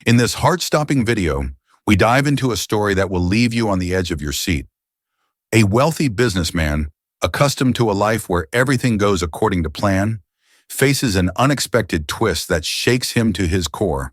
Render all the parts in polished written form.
In this heart-stopping video, we dive into a story that will leave you on the edge of your seat. A wealthy businessman, accustomed to a life where everything goes according to plan, faces an unexpected twist that shakes him to his core.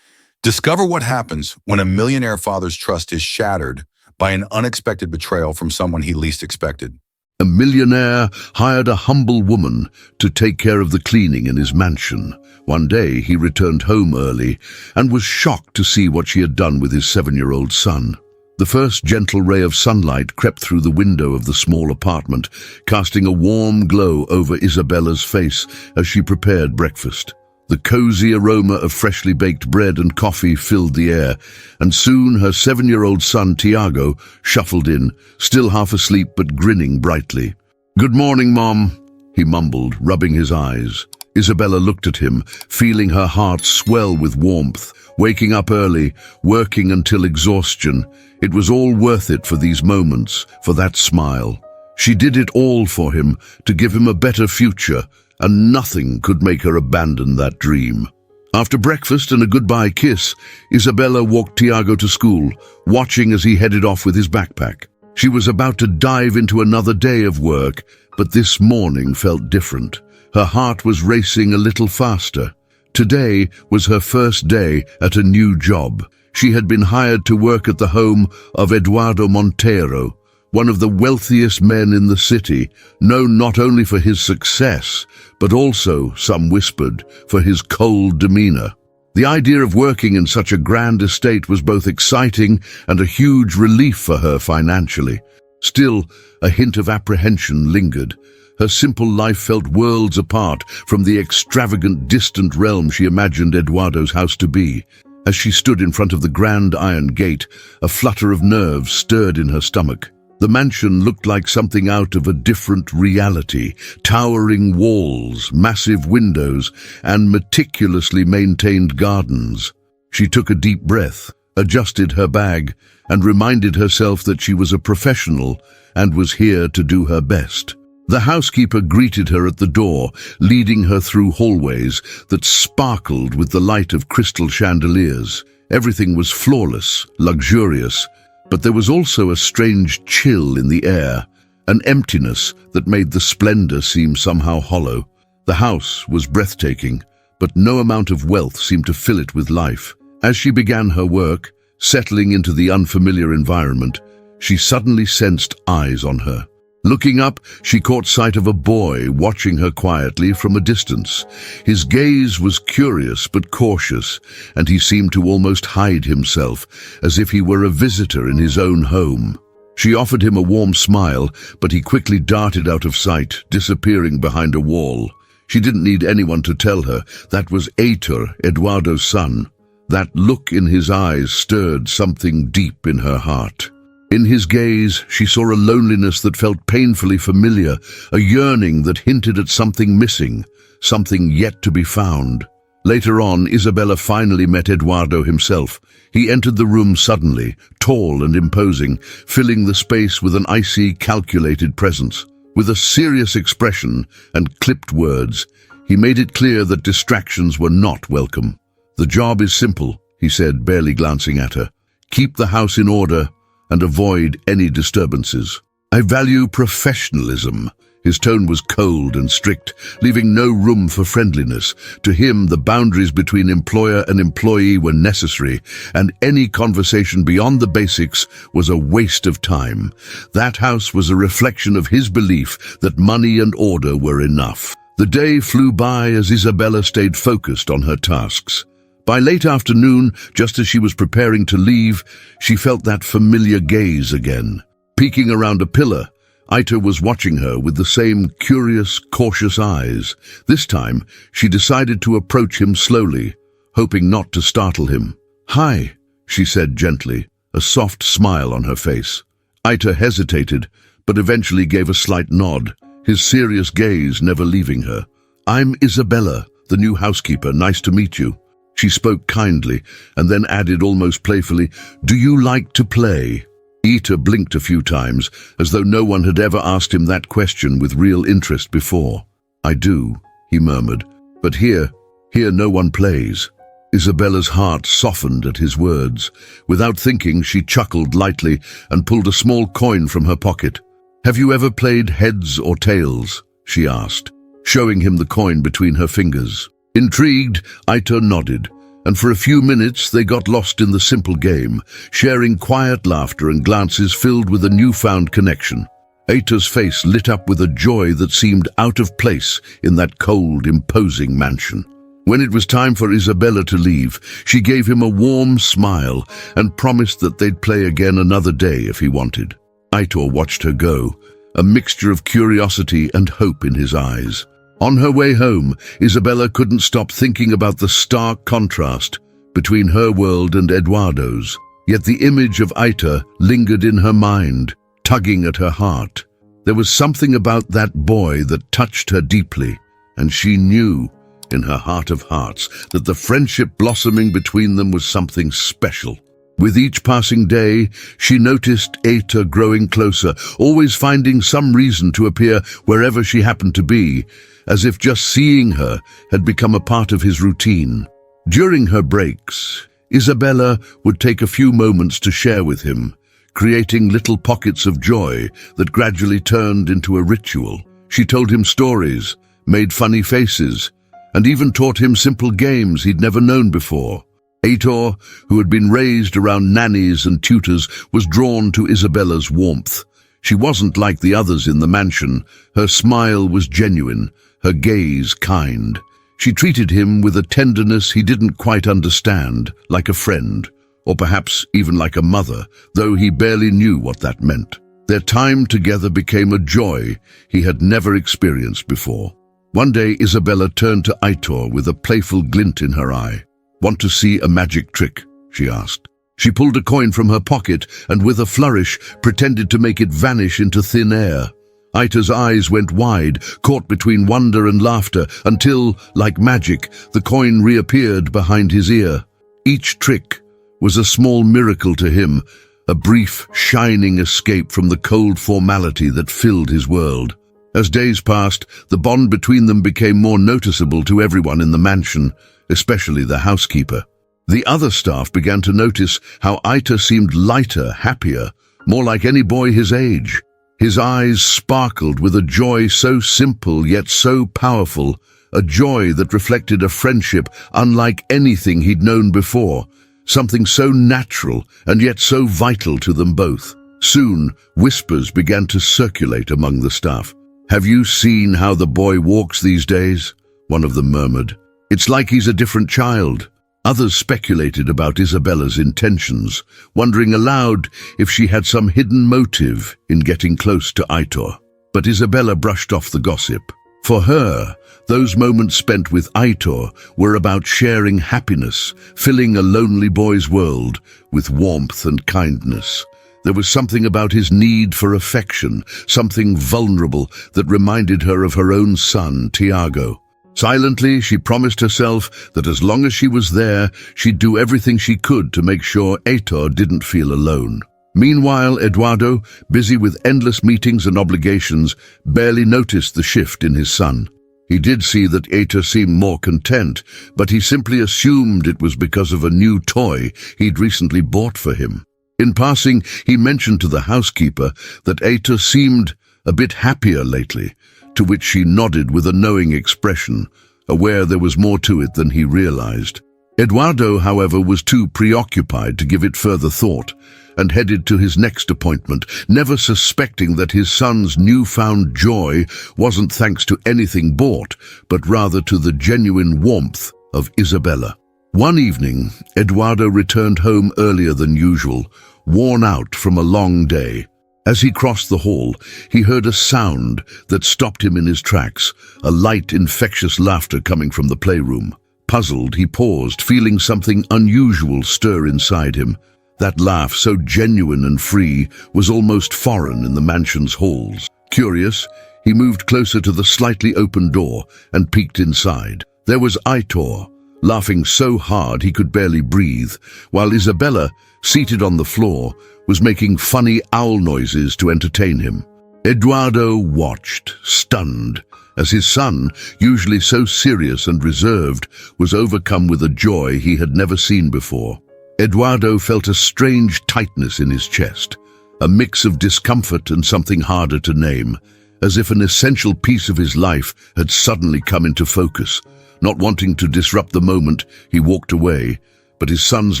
Discover what happens when a millionaire father's trust is shattered by an unexpected betrayal from someone he least expected. A millionaire hired a humble woman to take care of the cleaning in his mansion. One day he returned home early and was shocked to see what she had done with his 7-year-old son. The first gentle ray of sunlight crept through the window of the small apartment, casting a warm glow over Isabella's face as she prepared breakfast. The cozy aroma of freshly baked bread and coffee filled the air, and soon her 7-year-old son, Tiago, shuffled in, still half asleep but grinning brightly. "Good morning, Mom," he mumbled, rubbing his eyes. Isabella looked at him, feeling her heart swell with warmth. Waking up early, working until exhaustion, it was all worth it for these moments, for that smile. She did it all for him, to give him a better future, and nothing could make her abandon that dream. After breakfast and a goodbye kiss, Isabella walked Tiago to school, watching as he headed off with his backpack. She was about to dive into another day of work, but this morning felt different. Her heart was racing a little faster. Today was her first day at a new job. She had been hired to work at the home of Eduardo Montero, one of the wealthiest men in the city, known not only for his success, but also, some whispered, for his cold demeanor. The idea of working in such a grand estate was both exciting and a huge relief for her financially. Still, a hint of apprehension lingered. Her simple life felt worlds apart from the extravagant, distant realm she imagined Eduardo's house to be. As she stood in front of the grand iron gate, a flutter of nerves stirred in her stomach. The mansion looked like something out of a different reality. Towering walls, massive windows, and meticulously maintained gardens. She took a deep breath, adjusted her bag, and reminded herself that she was a professional and was here to do her best. The housekeeper greeted her at the door, leading her through hallways that sparkled with the light of crystal chandeliers. Everything was flawless, luxurious, but there was also a strange chill in the air, an emptiness that made the splendor seem somehow hollow. The house was breathtaking, but no amount of wealth seemed to fill it with life. As she began her work, settling into the unfamiliar environment, she suddenly sensed eyes on her. Looking up, she caught sight of a boy watching her quietly from a distance. His gaze was curious but cautious, and he seemed to almost hide himself, as if he were a visitor in his own home. She offered him a warm smile, but he quickly darted out of sight, disappearing behind a wall. She didn't need anyone to tell her that was Heitor, Eduardo's son. That look in his eyes stirred something deep in her heart. In his gaze, she saw a loneliness that felt painfully familiar, a yearning that hinted at something missing, something yet to be found. Later on, Isabella finally met Eduardo himself. He entered the room suddenly, tall and imposing, filling the space with an icy, calculated presence. With a serious expression and clipped words, he made it clear that distractions were not welcome. "The job is simple," he said, barely glancing at her. "Keep the house in order and avoid any disturbances. I value professionalism." His tone was cold and strict, leaving no room for friendliness. To him, the boundaries between employer and employee were necessary, and any conversation beyond the basics was a waste of time. That house was a reflection of his belief that money and order were enough. The day flew by as Isabella stayed focused on her tasks. By late afternoon, just as she was preparing to leave, she felt that familiar gaze again. Peeking around a pillar, Heitor was watching her with the same curious, cautious eyes. This time, she decided to approach him slowly, hoping not to startle him. "Hi," she said gently, a soft smile on her face. Heitor hesitated, but eventually gave a slight nod, his serious gaze never leaving her. "I'm Isabella, the new housekeeper. Nice to meet you." She spoke kindly, and then added almost playfully, "Do you like to play?" Heitor blinked a few times, as though no one had ever asked him that question with real interest before. "I do," he murmured, "but here no one plays." Isabella's heart softened at his words. Without thinking, she chuckled lightly and pulled a small coin from her pocket. "Have you ever played heads or tails?" she asked, showing him the coin between her fingers. Intrigued, Aitor nodded, and for a few minutes they got lost in the simple game, sharing quiet laughter and glances filled with a newfound connection. Aitor's face lit up with a joy that seemed out of place in that cold, imposing mansion. When it was time for Isabella to leave, she gave him a warm smile and promised that they'd play again another day if he wanted. Aitor watched her go, a mixture of curiosity and hope in his eyes. On her way home, Isabella couldn't stop thinking about the stark contrast between her world and Eduardo's. Yet the image of Aitor lingered in her mind, tugging at her heart. There was something about that boy that touched her deeply, and she knew, in her heart of hearts, that the friendship blossoming between them was something special. With each passing day, she noticed Aitor growing closer, always finding some reason to appear wherever she happened to be, as if just seeing her had become a part of his routine. During her breaks, Isabella would take a few moments to share with him, creating little pockets of joy that gradually turned into a ritual. She told him stories, made funny faces, and even taught him simple games he'd never known before. Aitor, who had been raised around nannies and tutors, was drawn to Isabella's warmth. She wasn't like the others in the mansion. Her smile was genuine, her gaze kind. She treated him with a tenderness he didn't quite understand, like a friend, or perhaps even like a mother, though he barely knew what that meant. Their time together became a joy he had never experienced before. One day, Isabella turned to Aitor with a playful glint in her eye. "Want to see a magic trick?" she asked. She pulled a coin from her pocket and with a flourish pretended to make it vanish into thin air. Aitor's eyes went wide, caught between wonder and laughter, until, like magic, the coin reappeared behind his ear. Each trick was a small miracle to him, a brief, shining escape from the cold formality that filled his world. As days passed, the bond between them became more noticeable to everyone in the mansion, especially the housekeeper. The other staff began to notice how Aitor seemed lighter, happier, more like any boy his age. His eyes sparkled with a joy so simple yet so powerful, a joy that reflected a friendship unlike anything he'd known before, something so natural and yet so vital to them both. Soon, whispers began to circulate among the staff. "Have you seen how the boy walks these days?" one of them murmured. "It's like he's a different child." Others speculated about Isabella's intentions, wondering aloud if she had some hidden motive in getting close to Aitor. But Isabella brushed off the gossip. For her, those moments spent with Aitor were about sharing happiness, filling a lonely boy's world with warmth and kindness. There was something about his need for affection, something vulnerable that reminded her of her own son, Tiago. Silently, she promised herself that as long as she was there, she'd do everything she could to make sure Aitor didn't feel alone. Meanwhile, Eduardo, busy with endless meetings and obligations, barely noticed the shift in his son. He did see that Aitor seemed more content, but he simply assumed it was because of a new toy he'd recently bought for him. In passing, he mentioned to the housekeeper that Aitor seemed a bit happier lately, to which she nodded with a knowing expression, aware there was more to it than he realized. Eduardo, however, was too preoccupied to give it further thought, and headed to his next appointment, never suspecting that his son's newfound joy wasn't thanks to anything bought, but rather to the genuine warmth of Isabella. One evening, Eduardo returned home earlier than usual, worn out from a long day. As he crossed the hall, he heard a sound that stopped him in his tracks, a light, infectious laughter coming from the playroom. Puzzled, he paused, feeling something unusual stir inside him. That laugh, so genuine and free, was almost foreign in the mansion's halls. Curious, he moved closer to the slightly open door and peeked inside. There was Aitor, laughing so hard he could barely breathe, while Isabella, seated on the floor, was making funny owl noises to entertain him. Eduardo watched, stunned, as his son, usually so serious and reserved, was overcome with a joy he had never seen before. Eduardo felt a strange tightness in his chest, a mix of discomfort and something harder to name, as if an essential piece of his life had suddenly come into focus. Not wanting to disrupt the moment, he walked away, but his son's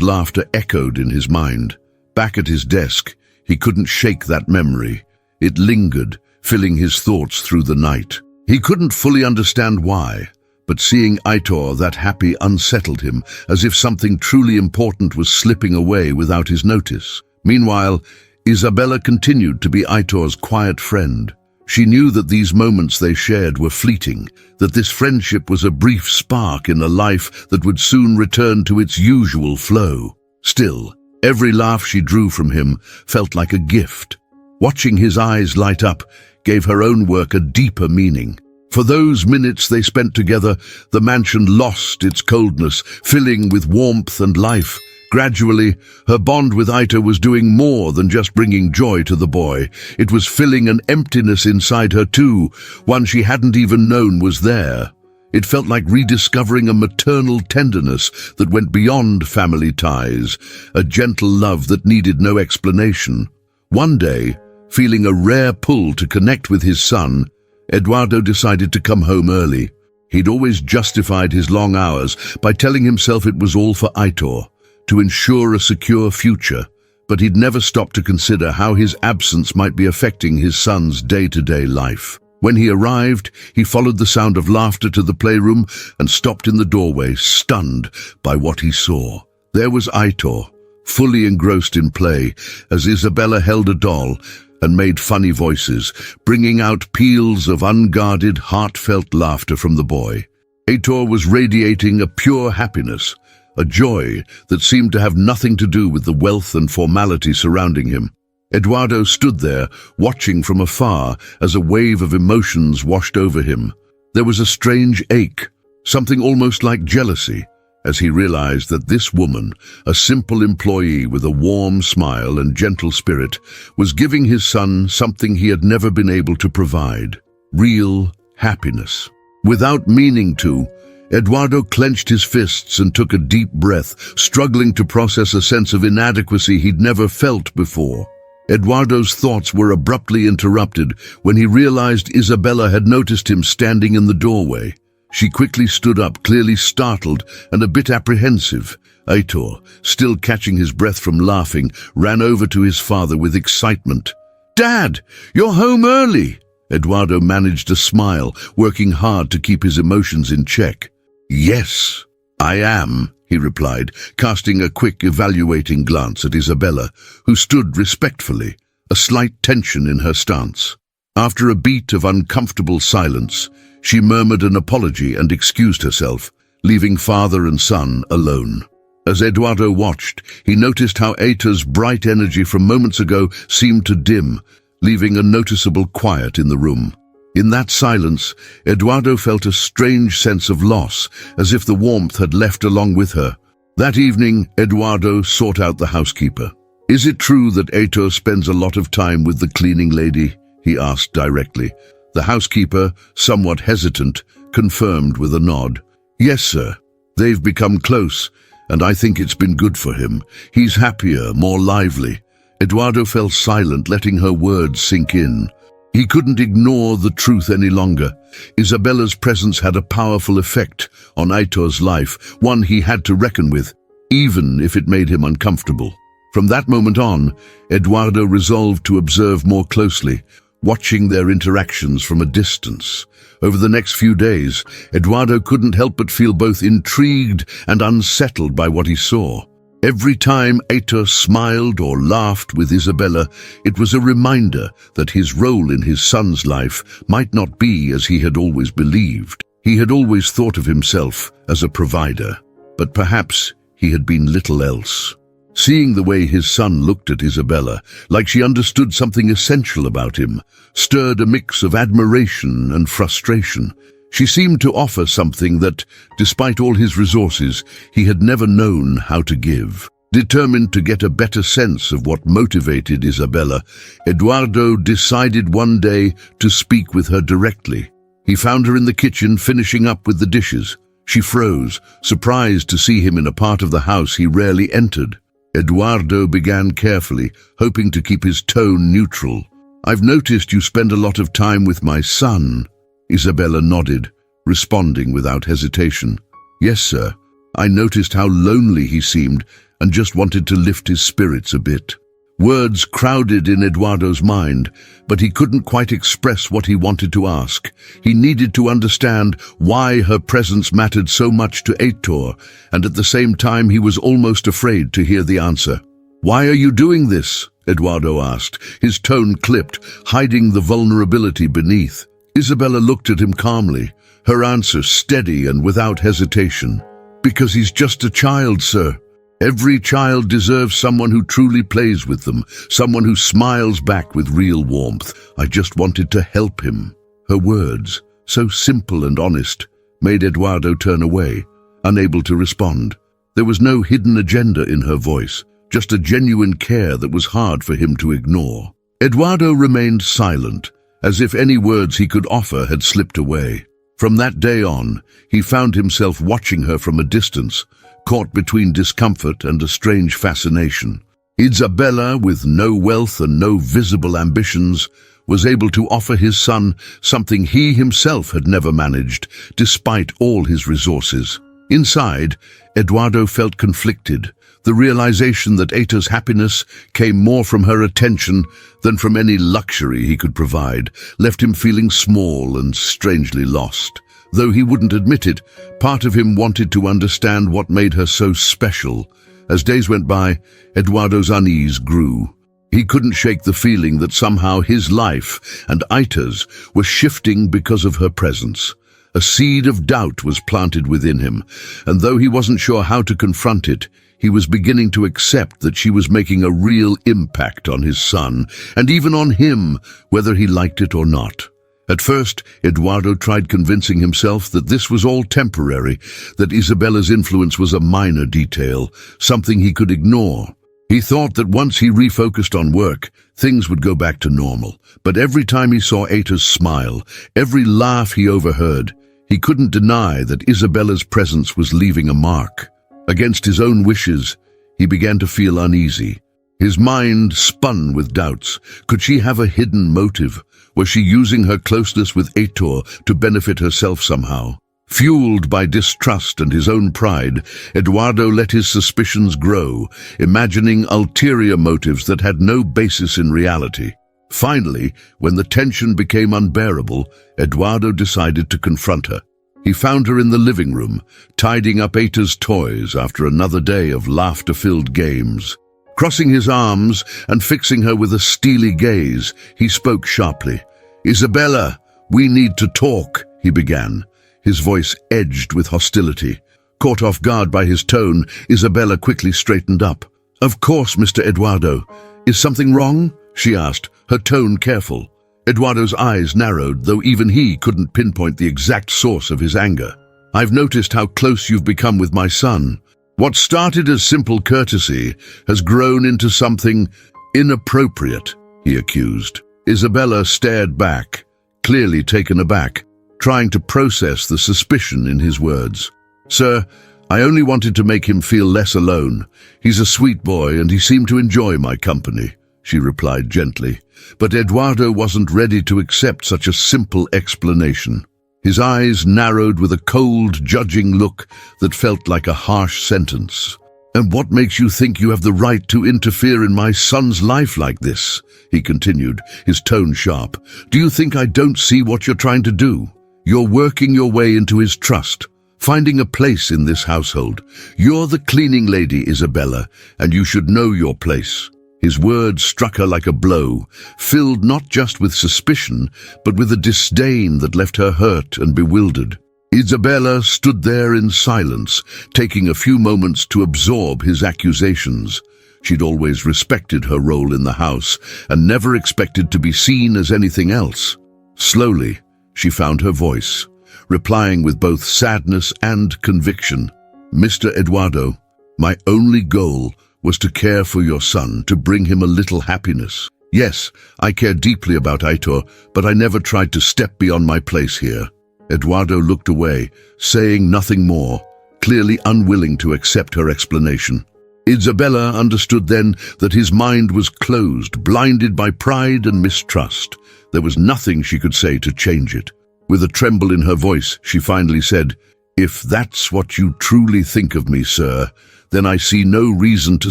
laughter echoed in his mind. Back at his desk, he couldn't shake that memory. It lingered, filling his thoughts through the night. He couldn't fully understand why, but seeing Aitor that happy unsettled him, as if something truly important was slipping away without his notice. Meanwhile, Isabella continued to be Aitor's quiet friend. She knew that these moments they shared were fleeting, that this friendship was a brief spark in a life that would soon return to its usual flow. Still, every laugh she drew from him felt like a gift. Watching his eyes light up gave her own work a deeper meaning. For those minutes they spent together, the mansion lost its coldness, filling with warmth and life. Gradually, her bond with Aitor was doing more than just bringing joy to the boy. It was filling an emptiness inside her too, one she hadn't even known was there. It felt like rediscovering a maternal tenderness that went beyond family ties, a gentle love that needed no explanation. One day, feeling a rare pull to connect with his son, Eduardo decided to come home early. He'd always justified his long hours by telling himself it was all for Aitor, to ensure a secure future, but he'd never stopped to consider how his absence might be affecting his son's day-to-day life. When he arrived, he followed the sound of laughter to the playroom and stopped in the doorway, stunned by what he saw. There was Aitor, fully engrossed in play, as Isabella held a doll and made funny voices, bringing out peals of unguarded, heartfelt laughter from the boy. Aitor was radiating a pure happiness, a joy that seemed to have nothing to do with the wealth and formality surrounding him. Eduardo stood there, watching from afar as a wave of emotions washed over him. There was a strange ache, something almost like jealousy, as he realized that this woman, a simple employee with a warm smile and gentle spirit, was giving his son something he had never been able to provide: real happiness. Without meaning to, Eduardo clenched his fists and took a deep breath, struggling to process a sense of inadequacy he'd never felt before. Eduardo's thoughts were abruptly interrupted when he realized Isabella had noticed him standing in the doorway. She quickly stood up, clearly startled and a bit apprehensive. Aitor, still catching his breath from laughing, ran over to his father with excitement. "Dad, you're home early!" Eduardo managed a smile, working hard to keep his emotions in check. "Yes, I am," he replied, casting a quick, evaluating glance at Isabella, who stood respectfully, a slight tension in her stance. After a beat of uncomfortable silence, she murmured an apology and excused herself, leaving father and son alone. As Eduardo watched, he noticed how Aitor's bright energy from moments ago seemed to dim, leaving a noticeable quiet in the room. In that silence, Eduardo felt a strange sense of loss, as if the warmth had left along with her. That evening, Eduardo sought out the housekeeper. "Is it true that Aitor spends a lot of time with the cleaning lady?" he asked directly. The housekeeper, somewhat hesitant, confirmed with a nod. "Yes, sir. They've become close, and I think it's been good for him. He's happier, more lively." Eduardo fell silent, letting her words sink in. He couldn't ignore the truth any longer. Isabella's presence had a powerful effect on Aitor's life, one he had to reckon with, even if it made him uncomfortable. From that moment on, Eduardo resolved to observe more closely, watching their interactions from a distance. Over the next few days, Eduardo couldn't help but feel both intrigued and unsettled by what he saw. Every time Aitor smiled or laughed with Isabella, it was a reminder that his role in his son's life might not be as he had always believed. He had always thought of himself as a provider, but perhaps he had been little else. Seeing the way his son looked at Isabella, like she understood something essential about him, stirred a mix of admiration and frustration. She seemed to offer something that, despite all his resources, he had never known how to give. Determined to get a better sense of what motivated Isabella, Eduardo decided one day to speak with her directly. He found her in the kitchen finishing up with the dishes. She froze, surprised to see him in a part of the house he rarely entered. Eduardo began carefully, hoping to keep his tone neutral. "I've noticed you spend a lot of time with my son." Isabella nodded, responding without hesitation. "Yes, sir. I noticed how lonely he seemed and just wanted to lift his spirits a bit." Words crowded in Eduardo's mind, but he couldn't quite express what he wanted to ask. He needed to understand why her presence mattered so much to Heitor, and at the same time he was almost afraid to hear the answer. "Why are you doing this?" Eduardo asked, his tone clipped, hiding the vulnerability beneath. Isabella looked at him calmly, her answer steady and without hesitation. "Because he's just a child, sir. Every child deserves someone who truly plays with them, someone who smiles back with real warmth. I just wanted to help him." Her words, so simple and honest, made Eduardo turn away, unable to respond. There was no hidden agenda in her voice, just a genuine care that was hard for him to ignore. Eduardo remained silent, as if any words he could offer had slipped away. From that day on, he found himself watching her from a distance, caught between discomfort and a strange fascination. Isabella, with no wealth and no visible ambitions, was able to offer his son something he himself had never managed, despite all his resources. Inside, Eduardo felt conflicted. The realization that Heitor's happiness came more from her attention than from any luxury he could provide left him feeling small and strangely lost. Though he wouldn't admit it, part of him wanted to understand what made her so special. As days went by, Eduardo's unease grew. He couldn't shake the feeling that somehow his life and Heitor's were shifting because of her presence. A seed of doubt was planted within him, and though he wasn't sure how to confront it, he was beginning to accept that she was making a real impact on his son, and even on him, whether he liked it or not. At first, Eduardo tried convincing himself that this was all temporary, that Isabella's influence was a minor detail, something he could ignore. He thought that once he refocused on work, things would go back to normal. But every time he saw Heitor's smile, every laugh he overheard, he couldn't deny that Isabella's presence was leaving a mark. Against his own wishes, he began to feel uneasy. His mind spun with doubts. Could she have a hidden motive? Was she using her closeness with Heitor to benefit herself somehow? Fueled by distrust and his own pride, Eduardo let his suspicions grow, imagining ulterior motives that had no basis in reality. Finally, when the tension became unbearable, Eduardo decided to confront her. He found her in the living room, tidying up Heitor's toys after another day of laughter-filled games. Crossing his arms and fixing her with a steely gaze, he spoke sharply. "Isabella, we need to talk," he began, his voice edged with hostility. Caught off guard by his tone, Isabella quickly straightened up. "Of course, Mr. Eduardo. Is something wrong?" she asked, her tone careful. Eduardo's eyes narrowed, though even he couldn't pinpoint the exact source of his anger. "I've noticed how close you've become with my son. What started as simple courtesy has grown into something inappropriate," he accused. Isabella stared back, clearly taken aback, trying to process the suspicion in his words. "Sir, I only wanted to make him feel less alone. He's a sweet boy and he seemed to enjoy my company," she replied gently. But Eduardo wasn't ready to accept such a simple explanation. His eyes narrowed with a cold, judging look that felt like a harsh sentence. "And what makes you think you have the right to interfere in my son's life like this?" he continued, his tone sharp. "Do you think I don't see what you're trying to do? You're working your way into his trust, finding a place in this household. You're the cleaning lady, Isabella, and you should know your place." His words struck her like a blow, filled not just with suspicion, but with a disdain that left her hurt and bewildered. Isabella stood there in silence, taking a few moments to absorb his accusations. She'd always respected her role in the house and never expected to be seen as anything else. Slowly, she found her voice, replying with both sadness and conviction. "Mr. Eduardo, my only goal was to care for your son, to bring him a little happiness. Yes, I care deeply about Heitor, but I never tried to step beyond my place here." Eduardo looked away, saying nothing more, clearly unwilling to accept her explanation. Isabella understood then that his mind was closed, blinded by pride and mistrust. There was nothing she could say to change it. With a tremble in her voice, she finally said, "If that's what you truly think of me, sir, then I see no reason to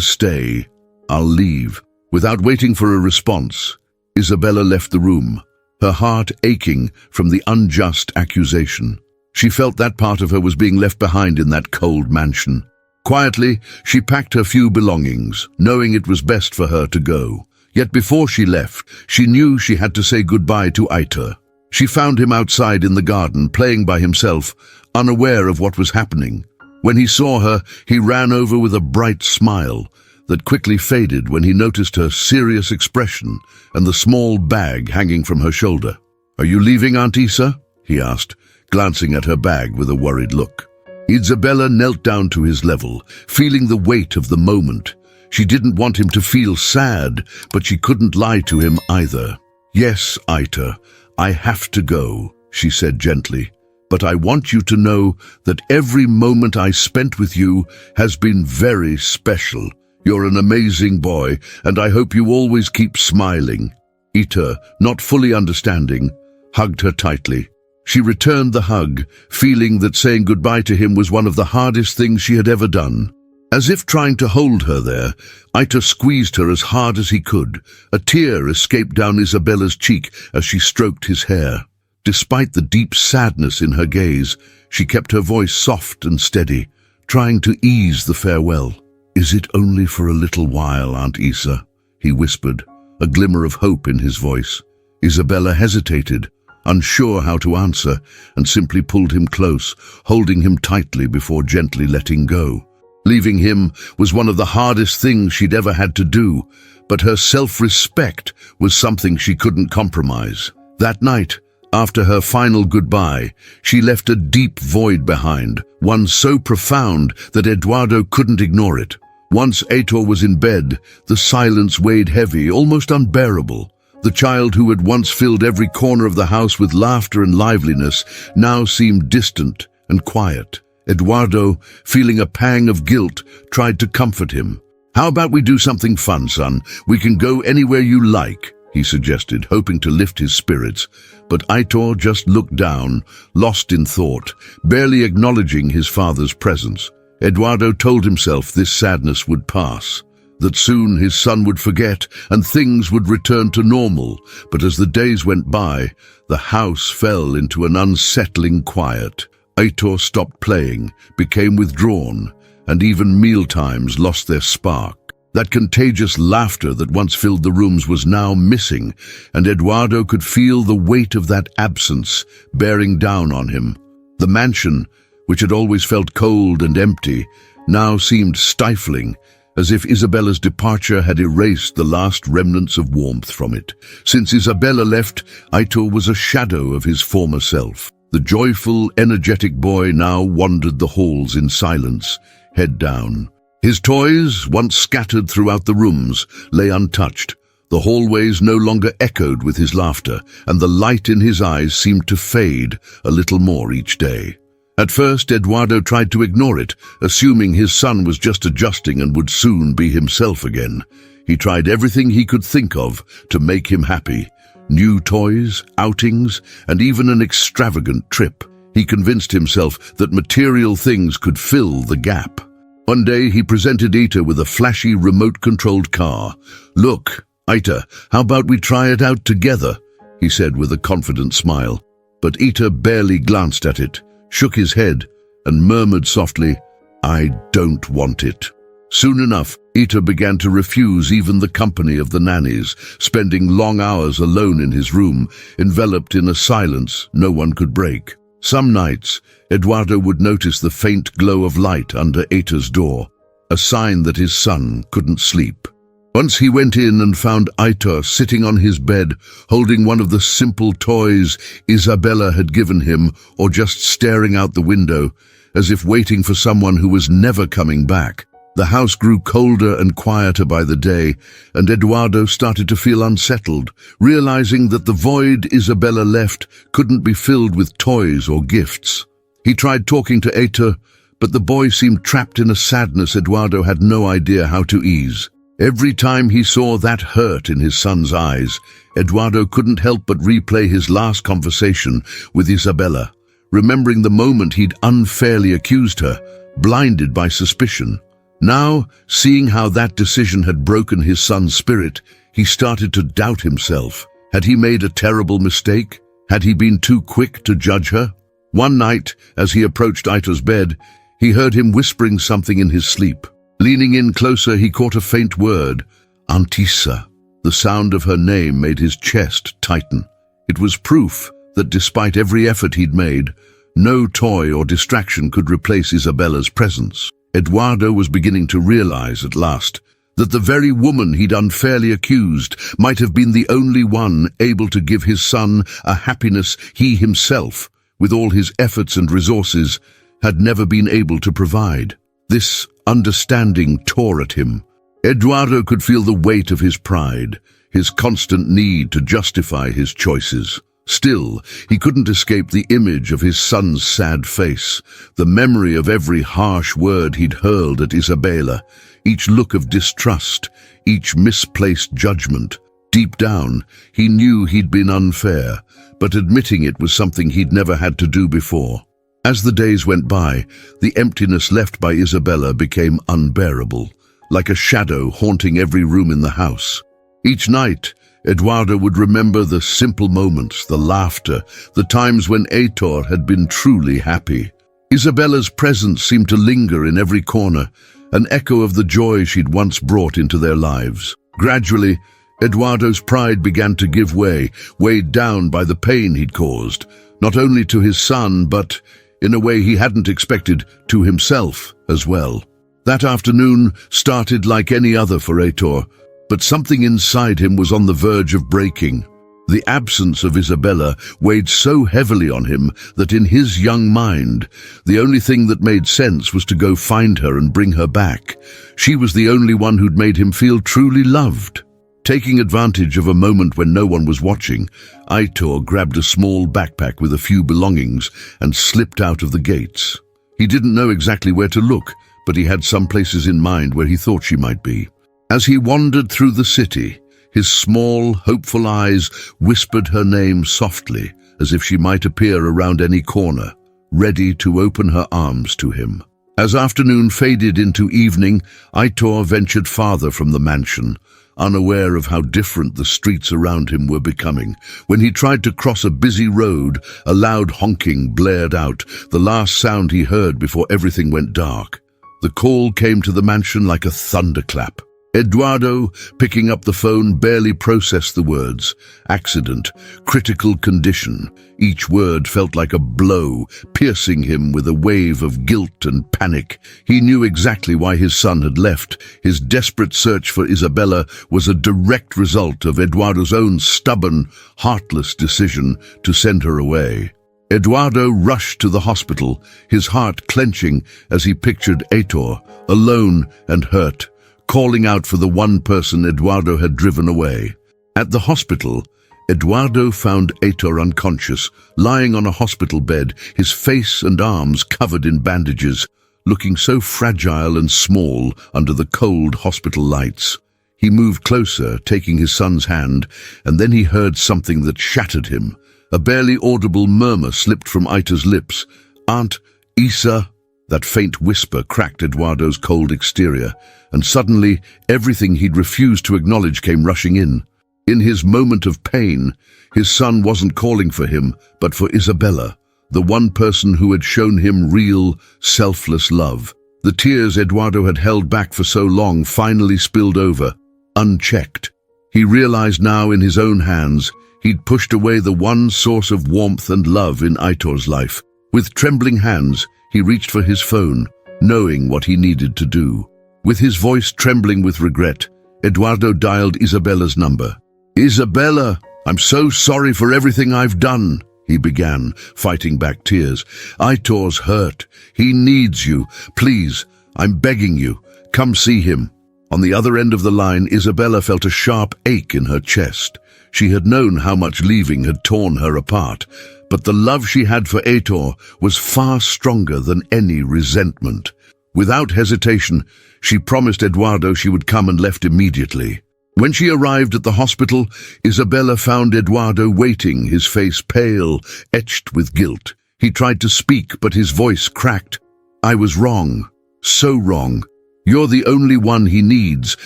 stay. I'll leave." Without waiting for a response, Isabella left the room, her heart aching from the unjust accusation. She felt that part of her was being left behind in that cold mansion. Quietly, she packed her few belongings, knowing it was best for her to go. Yet before she left, she knew she had to say goodbye to Aitor. She found him outside in the garden, playing by himself, unaware of what was happening. When he saw her, he ran over with a bright smile that quickly faded when he noticed her serious expression and the small bag hanging from her shoulder. "Are you leaving, Aunt Isa?" he asked, glancing at her bag with a worried look. Isabella knelt down to his level, feeling the weight of the moment. She didn't want him to feel sad, but she couldn't lie to him either. "Yes, Aitor, I have to go," she said gently. "But I want you to know that every moment I spent with you has been very special. You're an amazing boy, and I hope you always keep smiling." Aitor, not fully understanding, hugged her tightly. She returned the hug, feeling that saying goodbye to him was one of the hardest things she had ever done. As if trying to hold her there, Aitor squeezed her as hard as he could. A tear escaped down Isabella's cheek as she stroked his hair. Despite the deep sadness in her gaze, she kept her voice soft and steady, trying to ease the farewell. "Is it only for a little while, Aunt Isa?" he whispered, a glimmer of hope in his voice. Isabella hesitated, unsure how to answer, and simply pulled him close, holding him tightly before gently letting go. Leaving him was one of the hardest things she'd ever had to do, but her self-respect was something she couldn't compromise. That night, after her final goodbye, she left a deep void behind, one so profound that Eduardo couldn't ignore it. Once Aitor was in bed, the silence weighed heavy, almost unbearable. The child who had once filled every corner of the house with laughter and liveliness now seemed distant and quiet. Eduardo, feeling a pang of guilt, tried to comfort him. "How about we do something fun, son? We can go anywhere you like," he suggested, hoping to lift his spirits. But Aitor just looked down, lost in thought, barely acknowledging his father's presence. Eduardo told himself this sadness would pass, that soon his son would forget and things would return to normal. But as the days went by, the house fell into an unsettling quiet. Aitor stopped playing, became withdrawn, and even mealtimes lost their spark. That contagious laughter that once filled the rooms was now missing, and Eduardo could feel the weight of that absence bearing down on him. The mansion, which had always felt cold and empty, now seemed stifling, as if Isabella's departure had erased the last remnants of warmth from it. Since Isabella left, Aitor was a shadow of his former self. The joyful, energetic boy now wandered the halls in silence, head down. His toys, once scattered throughout the rooms, lay untouched. The hallways no longer echoed with his laughter, and the light in his eyes seemed to fade a little more each day. At first, Eduardo tried to ignore it, assuming his son was just adjusting and would soon be himself again. He tried everything he could think of to make him happy. New toys, outings, and even an extravagant trip. He convinced himself that material things could fill the gap. One day he presented Aitor with a flashy remote-controlled car. "Look, Aitor, how about we try it out together?" he said with a confident smile. But Aitor barely glanced at it, shook his head, and murmured softly, "I don't want it." Soon enough, Aitor began to refuse even the company of the nannies, spending long hours alone in his room, enveloped in a silence no one could break. Some nights, Eduardo would notice the faint glow of light under Aitor's door, a sign that his son couldn't sleep. Once he went in and found Aitor sitting on his bed, holding one of the simple toys Isabella had given him, or just staring out the window, as if waiting for someone who was never coming back. The house grew colder and quieter by the day, and Eduardo started to feel unsettled, realizing that the void Isabella left couldn't be filled with toys or gifts. He tried talking to Heitor, but the boy seemed trapped in a sadness Eduardo had no idea how to ease. Every time he saw that hurt in his son's eyes, Eduardo couldn't help but replay his last conversation with Isabella, remembering the moment he'd unfairly accused her, blinded by suspicion. Now, seeing how that decision had broken his son's spirit, he started to doubt himself. Had he made a terrible mistake? Had he been too quick to judge her? One night, as he approached Heitor's bed, he heard him whispering something in his sleep. Leaning in closer, he caught a faint word, Antissa. The sound of her name made his chest tighten. It was proof that despite every effort he'd made, no toy or distraction could replace Isabella's presence. Eduardo was beginning to realize at last that the very woman he'd unfairly accused might have been the only one able to give his son a happiness he himself, with all his efforts and resources, had never been able to provide. This understanding tore at him. Eduardo could feel the weight of his pride, his constant need to justify his choices. Still, he couldn't escape the image of his son's sad face, the memory of every harsh word he'd hurled at Isabella, each look of distrust, each misplaced judgment. Deep down, he knew he'd been unfair, but admitting it was something he'd never had to do before. As the days went by, the emptiness left by Isabella became unbearable, like a shadow haunting every room in the house. Each night, Eduardo would remember the simple moments, the laughter, the times when Heitor had been truly happy. Isabella's presence seemed to linger in every corner, an echo of the joy she'd once brought into their lives. Gradually, Eduardo's pride began to give way, weighed down by the pain he'd caused, not only to his son, but, in a way he hadn't expected, to himself as well. That afternoon started like any other for Heitor, but something inside him was on the verge of breaking. The absence of Isabella weighed so heavily on him that in his young mind, the only thing that made sense was to go find her and bring her back. She was the only one who'd made him feel truly loved. Taking advantage of a moment when no one was watching, Heitor grabbed a small backpack with a few belongings and slipped out of the gates. He didn't know exactly where to look, but he had some places in mind where he thought she might be. As he wandered through the city, his small, hopeful eyes whispered her name softly, as if she might appear around any corner, ready to open her arms to him. As afternoon faded into evening, Heitor ventured farther from the mansion, unaware of how different the streets around him were becoming. When he tried to cross a busy road, a loud honking blared out, the last sound he heard before everything went dark. The call came to the mansion like a thunderclap. Eduardo, picking up the phone, barely processed the words. Accident, critical condition. Each word felt like a blow, piercing him with a wave of guilt and panic. He knew exactly why his son had left. His desperate search for Isabella was a direct result of Eduardo's own stubborn, heartless decision to send her away. Eduardo rushed to the hospital, his heart clenching as he pictured Heitor, alone and hurt, calling out for the one person Eduardo had driven away. At the hospital, Eduardo found Heitor unconscious, lying on a hospital bed, his face and arms covered in bandages, looking so fragile and small under the cold hospital lights. He moved closer, taking his son's hand, and then he heard something that shattered him. A barely audible murmur slipped from Heitor's lips. "Aunt Isa." That faint whisper cracked Eduardo's cold exterior, and suddenly everything he'd refused to acknowledge came rushing in. In his moment of pain, his son wasn't calling for him, but for Isabella, the one person who had shown him real, selfless love. The tears Eduardo had held back for so long finally spilled over, unchecked. He realized now in his own hands he'd pushed away the one source of warmth and love in Heitor's life. With trembling hands, he reached for his phone, knowing what he needed to do. With his voice trembling with regret, Eduardo dialed Isabella's number. "Isabella, I'm so sorry for everything I've done," he began, fighting back tears. "Heitor's hurt. He needs you. Please, I'm begging you. Come see him." On the other end of the line, Isabella felt a sharp ache in her chest. She had known how much leaving had torn her apart, but the love she had for Heitor was far stronger than any resentment. Without hesitation, she promised Eduardo she would come and left immediately. When she arrived at the hospital, Isabella found Eduardo waiting, his face pale, etched with guilt. He tried to speak, but his voice cracked. "I was wrong, so wrong. You're the only one he needs,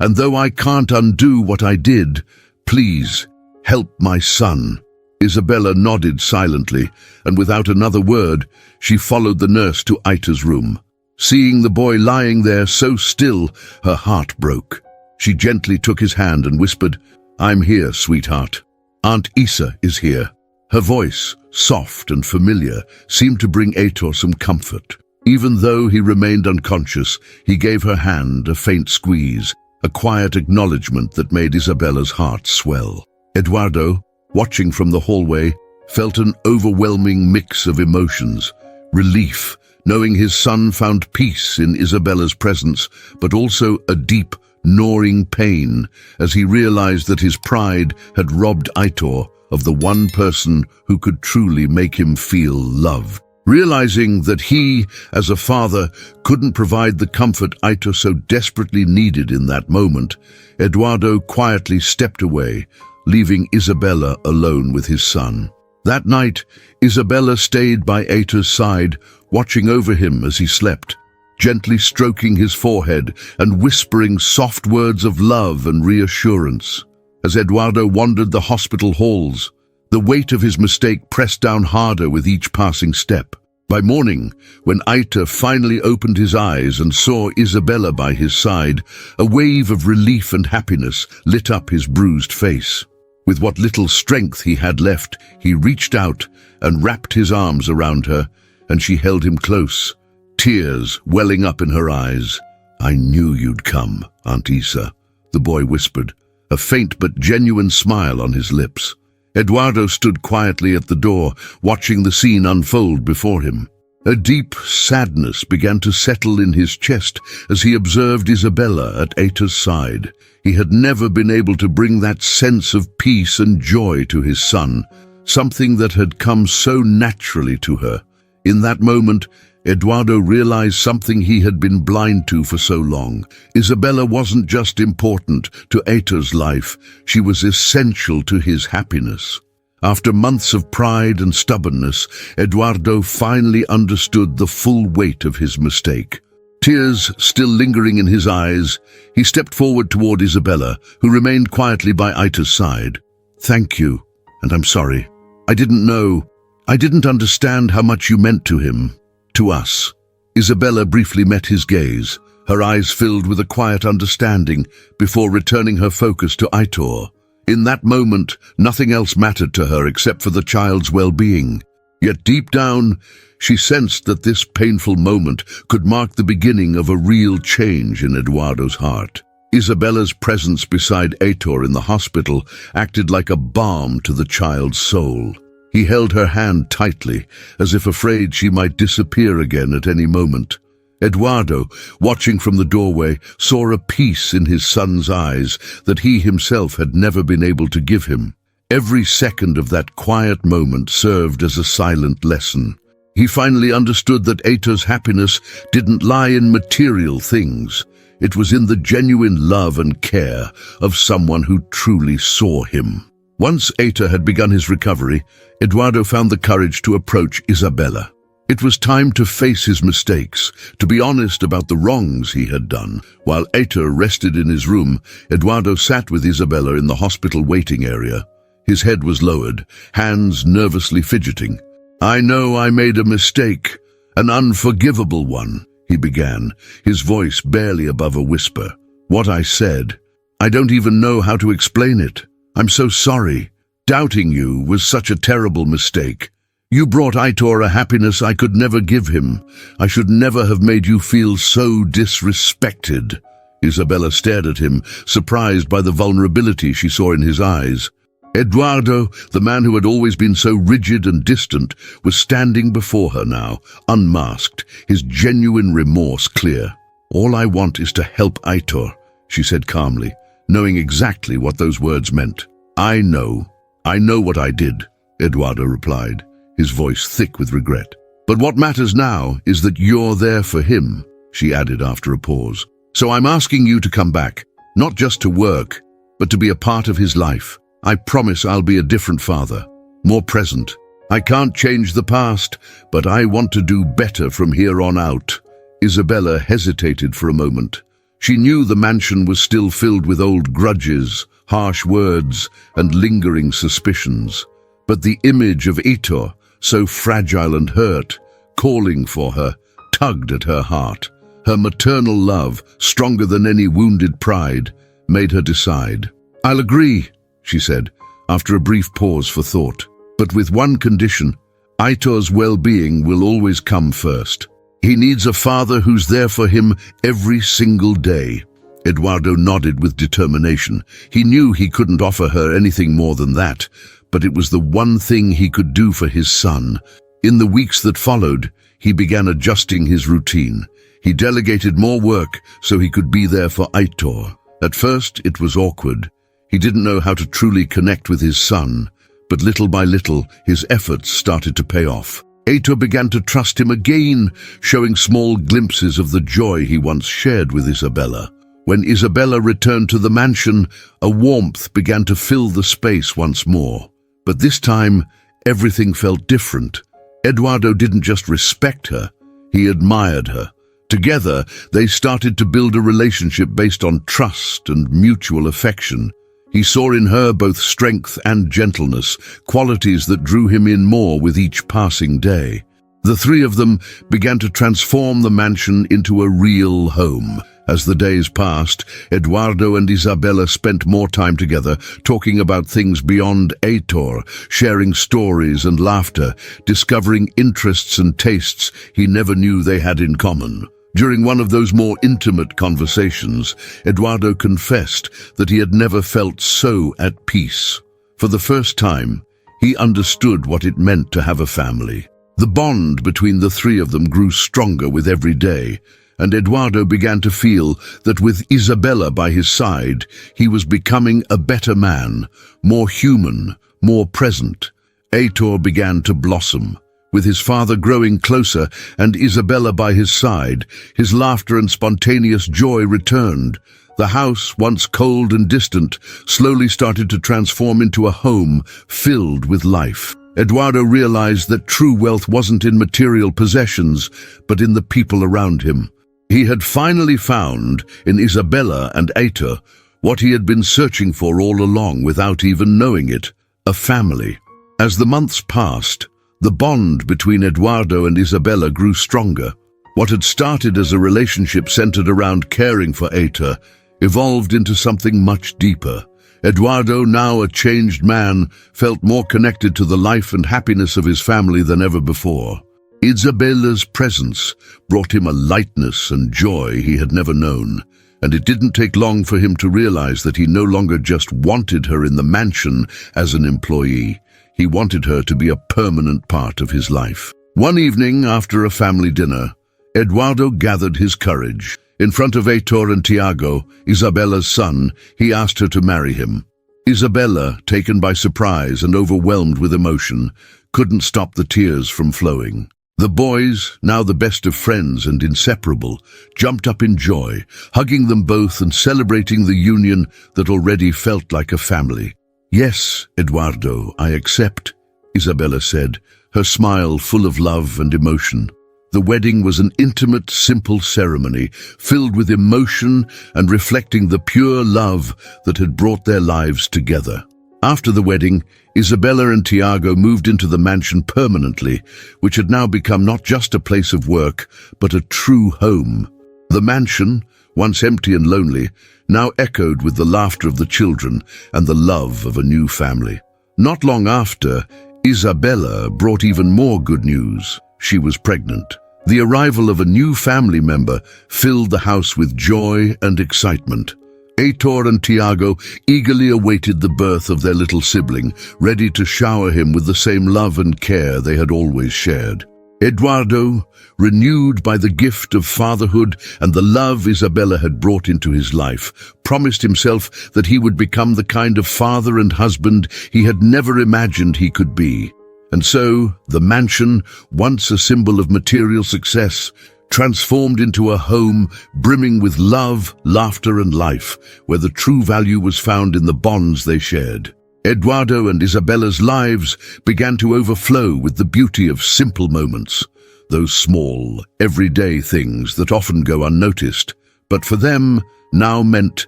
and though I can't undo what I did, please, help my son." Isabella nodded silently, and without another word, she followed the nurse to Aita's room. Seeing the boy lying there so still, her heart broke. She gently took his hand and whispered, "I'm here, sweetheart. Aunt Isa is here." Her voice, soft and familiar, seemed to bring Heitor some comfort. Even though he remained unconscious, he gave her hand a faint squeeze, a quiet acknowledgement that made Isabella's heart swell. Eduardo, watching from the hallway, felt an overwhelming mix of emotions. Relief, knowing his son found peace in Isabella's presence, but also a deep, gnawing pain as he realized that his pride had robbed Heitor of the one person who could truly make him feel loved. Realizing that he, as a father, couldn't provide the comfort Heitor so desperately needed in that moment, Eduardo quietly stepped away, leaving Isabella alone with his son. That night, Isabella stayed by Heitor's side, watching over him as he slept, gently stroking his forehead and whispering soft words of love and reassurance. As Eduardo wandered the hospital halls, the weight of his mistake pressed down harder with each passing step. By morning, when Heitor finally opened his eyes and saw Isabella by his side, a wave of relief and happiness lit up his bruised face. With what little strength he had left, he reached out and wrapped his arms around her, and she held him close, tears welling up in her eyes. "I knew you'd come, Aunt Isa," the boy whispered, a faint but genuine smile on his lips. Eduardo stood quietly at the door, watching the scene unfold before him. A deep sadness began to settle in his chest as he observed Isabella at Heitor's side. He had never been able to bring that sense of peace and joy to his son, something that had come so naturally to her. In that moment, Eduardo realized something he had been blind to for so long. Isabella wasn't just important to Heitor's life, she was essential to his happiness. After months of pride and stubbornness, Eduardo finally understood the full weight of his mistake. Tears still lingering in his eyes, he stepped forward toward Isabella, who remained quietly by Heitor's side. "Thank you, and I'm sorry. I didn't know. I didn't understand how much you meant to him. To us." Isabella briefly met his gaze, her eyes filled with a quiet understanding before returning her focus to Heitor. In that moment, nothing else mattered to her except for the child's well-being. Yet deep down, she sensed that this painful moment could mark the beginning of a real change in Eduardo's heart. Isabella's presence beside Heitor in the hospital acted like a balm to the child's soul. He held her hand tightly, as if afraid she might disappear again at any moment. Eduardo, watching from the doorway, saw a peace in his son's eyes that he himself had never been able to give him. Every second of that quiet moment served as a silent lesson. He finally understood that Heitor's happiness didn't lie in material things. It was in the genuine love and care of someone who truly saw him. Once Heitor had begun his recovery, Eduardo found the courage to approach Isabella. It was time to face his mistakes, to be honest about the wrongs he had done. While Heitor rested in his room, Eduardo sat with Isabella in the hospital waiting area. His head was lowered, hands nervously fidgeting. "I know I made a mistake, an unforgivable one," he began, his voice barely above a whisper. "What I said, I don't even know how to explain it. I'm so sorry. Doubting you was such a terrible mistake. You brought Heitor a happiness I could never give him. I should never have made you feel so disrespected." Isabella stared at him, surprised by the vulnerability she saw in his eyes. Eduardo, the man who had always been so rigid and distant, was standing before her now, unmasked, his genuine remorse clear. "All I want is to help Aitor," she said calmly, knowing exactly what those words meant. I know what I did," Eduardo replied, his voice thick with regret. "But what matters now is that you're there for him," she added after a pause. "So I'm asking you to come back, not just to work, but to be a part of his life. I promise I'll be a different father, more present. I can't change the past, but I want to do better from here on out." Isabella hesitated for a moment. She knew the mansion was still filled with old grudges, harsh words, and lingering suspicions. But the image of Aitor, so fragile and hurt, calling for her, tugged at her heart. Her maternal love, stronger than any wounded pride, made her decide. "I'll agree," she said, after a brief pause for thought. "But with one condition: Aitor's well-being will always come first. He needs a father who's there for him every single day." Eduardo nodded with determination. He knew he couldn't offer her anything more than that, but it was the one thing he could do for his son. In the weeks that followed, he began adjusting his routine. He delegated more work so he could be there for Aitor. At first, it was awkward. He didn't know how to truly connect with his son, but little by little, his efforts started to pay off. Aitor began to trust him again, showing small glimpses of the joy he once shared with Isabella. When Isabella returned to the mansion, a warmth began to fill the space once more. But this time, everything felt different. Eduardo didn't just respect her, he admired her. Together, they started to build a relationship based on trust and mutual affection. He saw in her both strength and gentleness, qualities that drew him in more with each passing day. The three of them began to transform the mansion into a real home. As the days passed, Eduardo and Isabella spent more time together, talking about things beyond Aitor, sharing stories and laughter, discovering interests and tastes he never knew they had in common. During one of those more intimate conversations, Eduardo confessed that he had never felt so at peace. For the first time, he understood what it meant to have a family. The bond between the three of them grew stronger with every day, and Eduardo began to feel that with Isabella by his side, he was becoming a better man, more human, more present. Aitor began to blossom. With his father growing closer and Isabella by his side, his laughter and spontaneous joy returned. The house, once cold and distant, slowly started to transform into a home filled with life. Eduardo realized that true wealth wasn't in material possessions, but in the people around him. He had finally found, in Isabella and Aitor, what he had been searching for all along without even knowing it: a family. As the months passed, the bond between Eduardo and Isabella grew stronger. What had started as a relationship centered around caring for Aitor evolved into something much deeper. Eduardo, now a changed man, felt more connected to the life and happiness of his family than ever before. Isabella's presence brought him a lightness and joy he had never known, and it didn't take long for him to realize that he no longer just wanted her in the mansion as an employee. He wanted her to be a permanent part of his life. One evening, after a family dinner, Eduardo gathered his courage. In front of Aitor and Tiago, Isabella's son, he asked her to marry him. Isabella, taken by surprise and overwhelmed with emotion, couldn't stop the tears from flowing. The boys, now the best of friends and inseparable, jumped up in joy, hugging them both and celebrating the union that already felt like a family. "Yes, Eduardo, I accept," Isabella said, her smile full of love and emotion. The wedding was an intimate, simple ceremony, filled with emotion and reflecting the pure love that had brought their lives together. After the wedding, Isabella and Tiago moved into the mansion permanently, which had now become not just a place of work, but a true home. The mansion, once empty and lonely, now echoed with the laughter of the children and the love of a new family. Not long after, Isabella brought even more good news. She was pregnant. The arrival of a new family member filled the house with joy and excitement. Aitor and Tiago eagerly awaited the birth of their little sibling, ready to shower him with the same love and care they had always shared. Eduardo, renewed by the gift of fatherhood and the love Isabella had brought into his life, promised himself that he would become the kind of father and husband he had never imagined he could be. And so, the mansion, once a symbol of material success, transformed into a home brimming with love, laughter and life, where the true value was found in the bonds they shared. Eduardo and Isabella's lives began to overflow with the beauty of simple moments, those small, everyday things that often go unnoticed, but for them now meant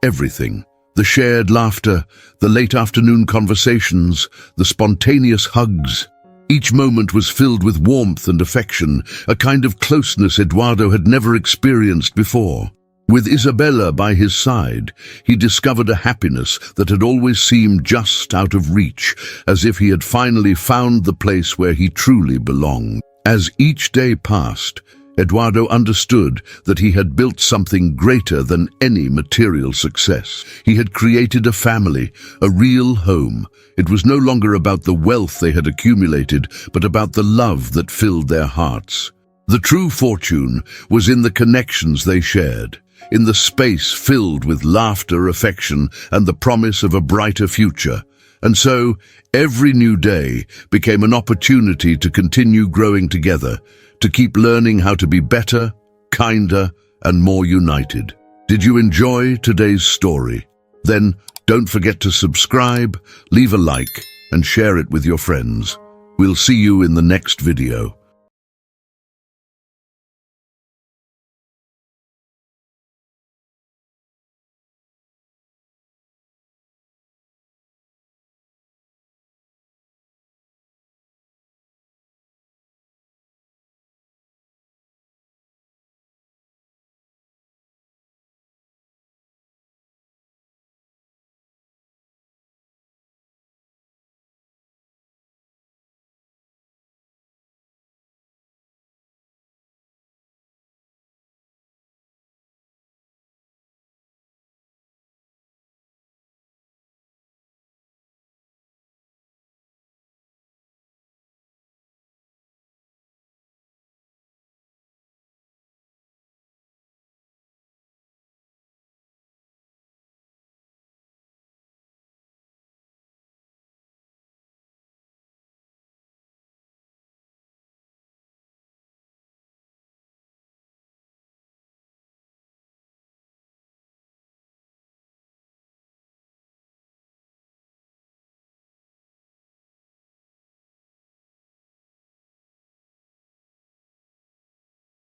everything. The shared laughter, the late afternoon conversations, the spontaneous hugs. Each moment was filled with warmth and affection, a kind of closeness Eduardo had never experienced before. With Isabella by his side, he discovered a happiness that had always seemed just out of reach, as if he had finally found the place where he truly belonged. As each day passed, Eduardo understood that he had built something greater than any material success. He had created a family, a real home. It was no longer about the wealth they had accumulated, but about the love that filled their hearts. The true fortune was in the connections they shared, in the space filled with laughter, affection, and the promise of a brighter future. And so, every new day became an opportunity to continue growing together, to keep learning how to be better, kinder, and more united. Did you enjoy today's story? Then don't forget to subscribe, leave a like, and share it with your friends. We'll see you in the next video.